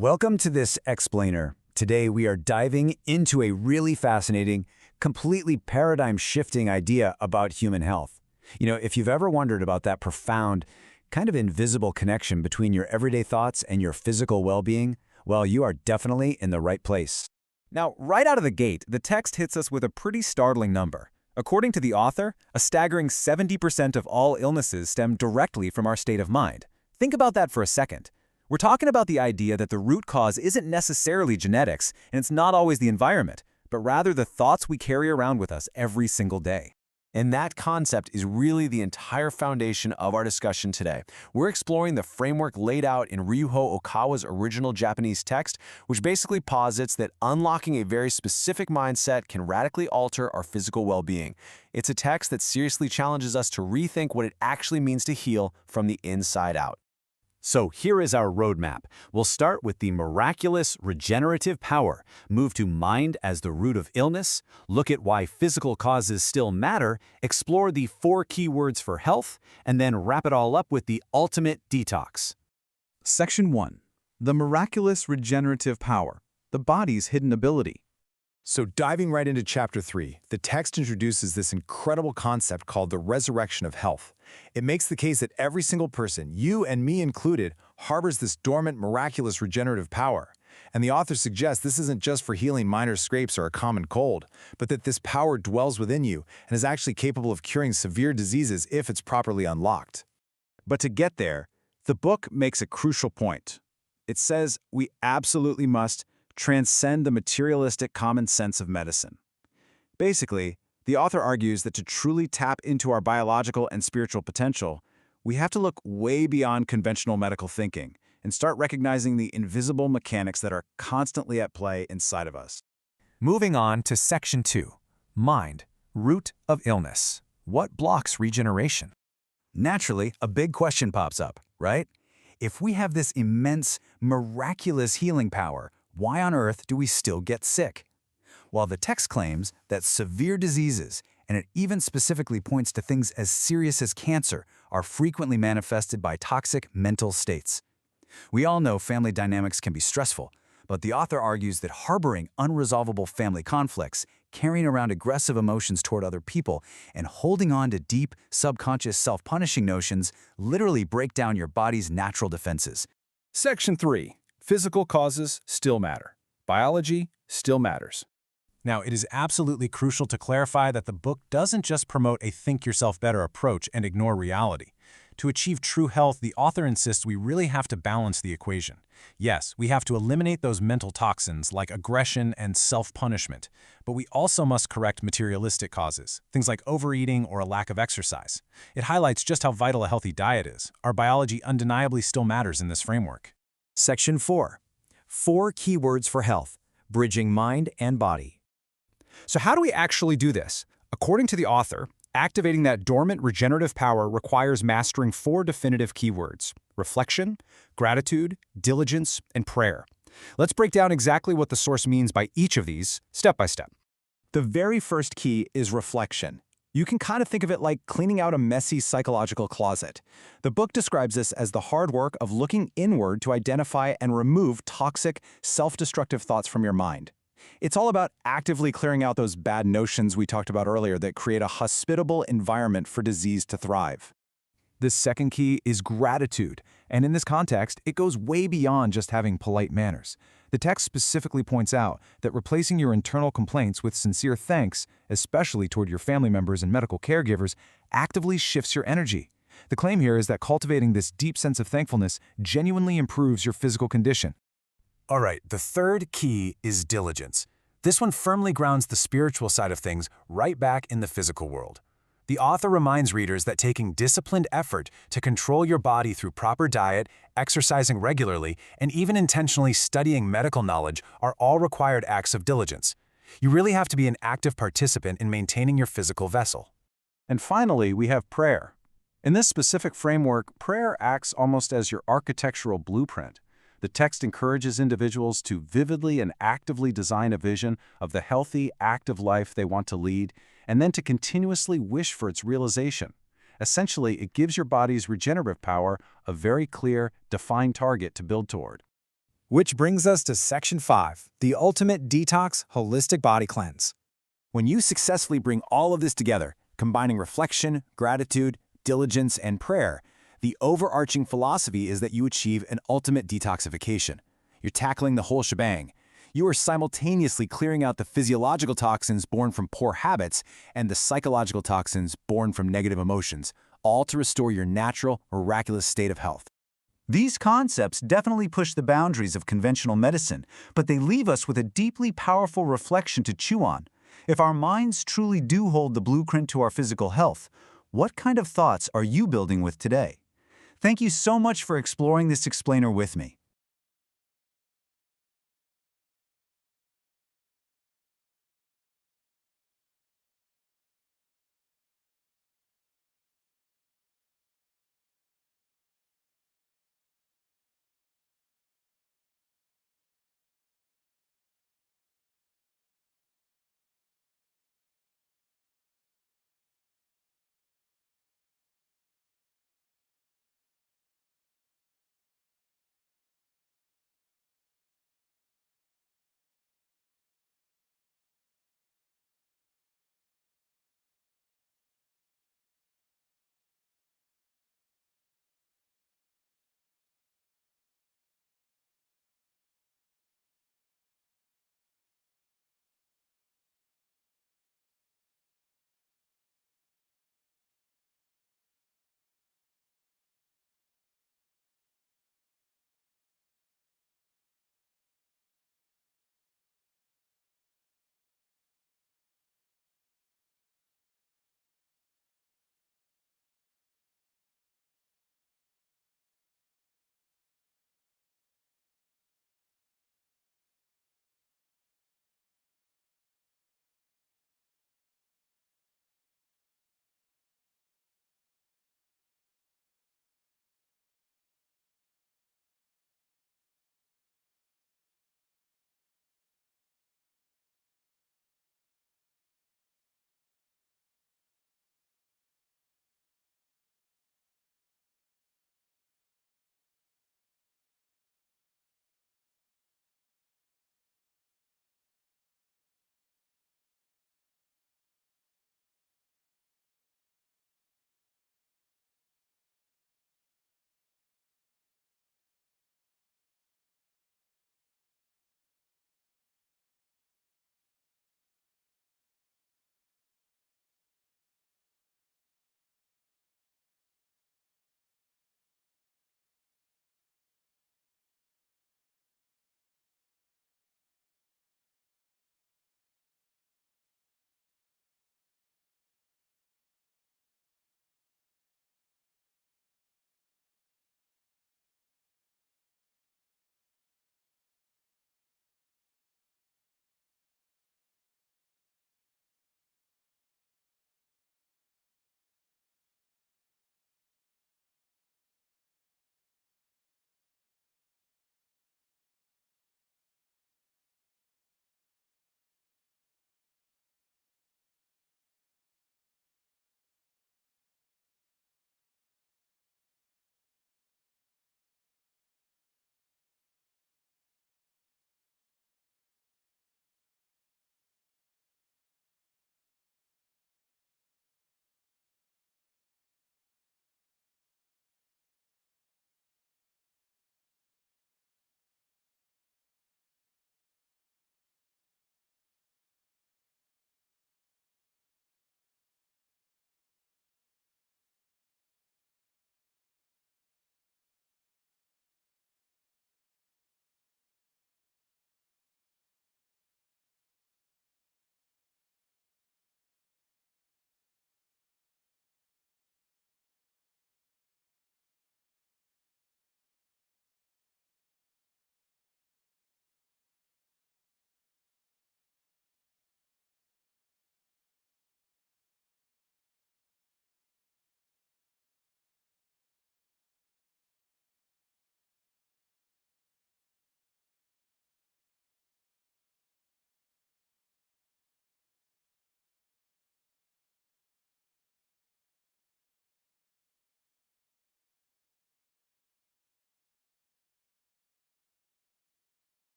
Welcome to this explainer. Today we are diving into a really fascinating, completely paradigm-shifting idea about human health. If you've ever wondered about that profound, kind of invisible connection between your everyday thoughts and your physical well-being, well, you are definitely in the right place. Now, right out of the gate, the text hits us with a pretty startling number. According to the author, a staggering 70% of all illnesses stem directly from our state of mind. Think about that for a second. We're talking about the idea that the root cause isn't necessarily genetics, and it's not always the environment, but rather the thoughts we carry around with us every single day. And that concept is really the entire foundation of our discussion today. We're exploring the framework laid out in Ryuho Okawa's original Japanese text, which basically posits that unlocking a very specific mindset can radically alter our physical well-being. It's a text that seriously challenges us to rethink what it actually means to heal from the inside out. So here is our roadmap. We'll start with the miraculous regenerative power, move to mind as the root of illness, look at why physical causes still matter, explore the 4 keywords for health, and then wrap it all up with the ultimate detox. Section 1. The miraculous regenerative power, the body's hidden ability. So diving right into Chapter 3, the text introduces this incredible concept called the resurrection of health. It makes the case that every single person, you and me included, harbors this dormant, miraculous regenerative power. And the author suggests this isn't just for healing minor scrapes or a common cold, but that this power dwells within you and is actually capable of curing severe diseases if it's properly unlocked. But to get there, the book makes a crucial point. It says we absolutely must transcend the materialistic common sense of medicine. Basically, the author argues that to truly tap into our biological and spiritual potential, we have to look way beyond conventional medical thinking and start recognizing the invisible mechanics that are constantly at play inside of us. Moving on to Section 2, Mind, Root of Illness. What blocks regeneration? Naturally, a big question pops up, right? If we have this immense, miraculous healing power, why on earth do we still get sick? While the text claims that severe diseases, and it even specifically points to things as serious as cancer, are frequently manifested by toxic mental states. We all know family dynamics can be stressful, but the author argues that harboring unresolvable family conflicts, carrying around aggressive emotions toward other people, and holding on to deep, subconscious self-punishing notions literally break down your body's natural defenses. Section 3. Physical causes still matter. Biology still matters. Now, it is absolutely crucial to clarify that the book doesn't just promote a think-yourself-better approach and ignore reality. To achieve true health, the author insists we really have to balance the equation. Yes, we have to eliminate those mental toxins like aggression and self-punishment, but we also must correct materialistic causes, things like overeating or a lack of exercise. It highlights just how vital a healthy diet is. Our biology undeniably still matters in this framework. Section 4. 4 keywords for health, bridging mind and body. So how do we actually do this? According to the author, activating that dormant regenerative power requires mastering 4 definitive keywords: reflection, gratitude, diligence, and prayer. Let's break down exactly what the source means by each of these, step by step. The very first key is reflection. You can kind of think of it like cleaning out a messy psychological closet. The book describes this as the hard work of looking inward to identify and remove toxic, self-destructive thoughts from your mind. It's all about actively clearing out those bad notions we talked about earlier that create a hospitable environment for disease to thrive. The second key is gratitude, and in this context, it goes way beyond just having polite manners. The text specifically points out that replacing your internal complaints with sincere thanks, especially toward your family members and medical caregivers, actively shifts your energy. The claim here is that cultivating this deep sense of thankfulness genuinely improves your physical condition. All right, the third key is diligence. This one firmly grounds the spiritual side of things right back in the physical world. The author reminds readers that taking disciplined effort to control your body through proper diet, exercising regularly, and even intentionally studying medical knowledge are all required acts of diligence. You really have to be an active participant in maintaining your physical vessel. And finally, we have prayer. In this specific framework, prayer acts almost as your architectural blueprint. The text encourages individuals to vividly and actively design a vision of the healthy, active life they want to lead, and then to continuously wish for its realization. Essentially, it gives your body's regenerative power a very clear, defined target to build toward. Which brings us to Section 5, the Ultimate Detox Holistic Body Cleanse. When you successfully bring all of this together, combining reflection, gratitude, diligence, and prayer, the overarching philosophy is that you achieve an ultimate detoxification. You're tackling the whole shebang. You are simultaneously clearing out the physiological toxins born from poor habits and the psychological toxins born from negative emotions, all to restore your natural, miraculous state of health. These concepts definitely push the boundaries of conventional medicine, but they leave us with a deeply powerful reflection to chew on. If our minds truly do hold the blueprint to our physical health, what kind of thoughts are you building with today? Thank you so much for exploring this explainer with me.